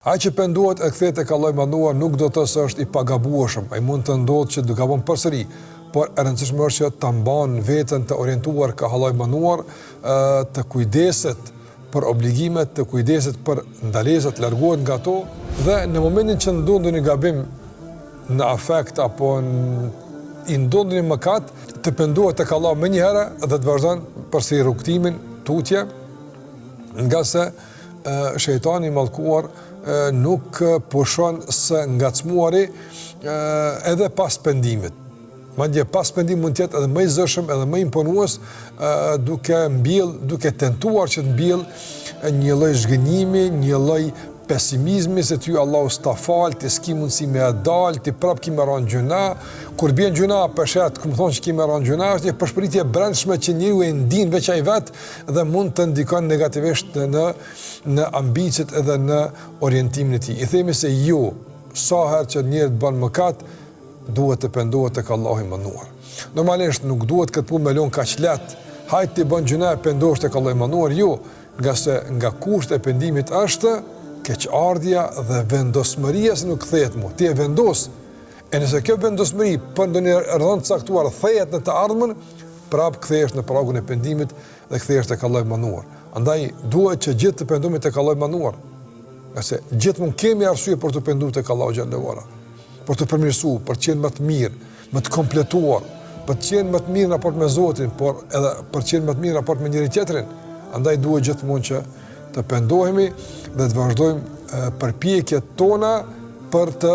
Ai që pendohet e kthehet tek Allahu i Madhuar nuk do të thotë se është i pagabueshëm, ai mund të ndodhë që do gabon përsëri, por e rëndësishme është që ta mban veten të orientuar ka Allahu i Madhuar, të kujdeset për obligimet, të kujdeset për ndalesat, largohet nga ato dhe në momentin që ndodh ndonjë gabim në afekt apo i ndodh një mëkat, të pendohet tek Allahu më një herë dhe të vazhdon përsëri rrugtimin tutje, nga se shejtani i mallkuar nuk pushon së ngacmuari edhe pas pendimit. Madje pas pendimit mund të jetë edhe më i zëshëm, edhe më imponues, duke tentuar që të mbjell një lloj zhgënjimi, një lloj pesimizmi se ty Allahu s'ta fal, ti s'ki mundësi me dal, ti prap ki me ran gjuna. Kur bjen gjuna, përshet, ku më thonë që ki me ran gjuna, është një përshpëritje brendshme që njeriu e ndin veç ai vet dhe mund të ndikon negativisht në ambicet edhe në orientimin e tij. I themi se ju, sa herë që njeriu bën mëkat, duhet të pendohet tek Allahu i Madhuar. Normalisht nuk duhet këtë punë me lënë kaq lehtë. Hajt ti bën gjuna e pendohesh tek Allahu i Madhuar, ju, nga kushti e pendimit është keqardhja dhe vendosmëria se nuk kthehet më. Ti e vendos. E nëse kjo vendosmëri për ndonjë rëndë caktuar thehet në të ardhmen, prap kthehesh në pragun e pendimit dhe kthehesh tek Allahu i Madhuar. Andaj duhet që gjithë të pendojmë tek Allahu i Madhuar. Qase gjithmonë kemi arsye për të penduar tek Allahu xhallahu ala. Për të përmirësuar, për të qenë më të mirë, më të kompletuar, për të qenë më të mirë në raport me Zotin, por edhe për të qenë më të mirë në raport me njëri tjetrin. Andaj duhet gjithmonë që të pendohemi dhe të vazhdojmë përpjekjet tona për të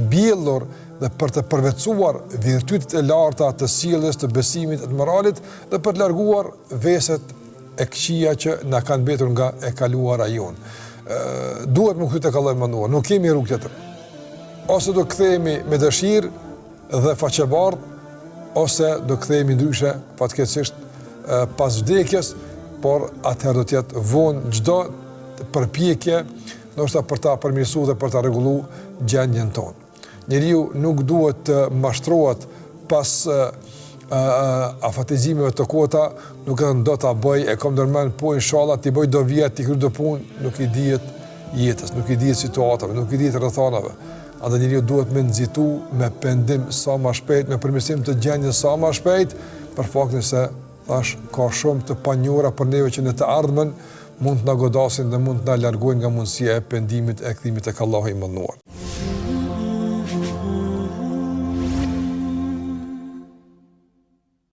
mbjellur dhe për të përvetësuar virtytet e larta të sjelljes, të besimit, të moralit dhe për të larguar veset e këqija që na kanë mbetur nga e kaluara jon. Duhet më kthej tek Allahu i Madhuar, nuk kemi rrugë tjetër. Ose do kthehemi me dëshirë dhe faqebardh, ose do kthehemi ndryshe fatkeqësisht pas vdekjes, por atëherë do të jetë vonë çdo përpjekje, ndoshta për ta përmirësuar dhe për ta rregulluar gjendjen tonë. Njeriu nuk duhet të mashtrohet pas afatizimeve të kota, nuk do ta bëj, e kam ndërmend, po inshallah ti bëj do vjet, ti kryj do punë, nuk i dihet jetës, nuk i dihet situatave, nuk i dihet rrethanave. Andaj njeriu duhet me nxitu, me pendim sa më shpejt, me përmirësim të gjendjes sa më shpejt, për faktin se ka shumë të panjohura për neve që në të ardhmen mund të na godasin dhe mund të na largojnë nga mundësia e pendimit e kthimit tek Allahu i Madhuar.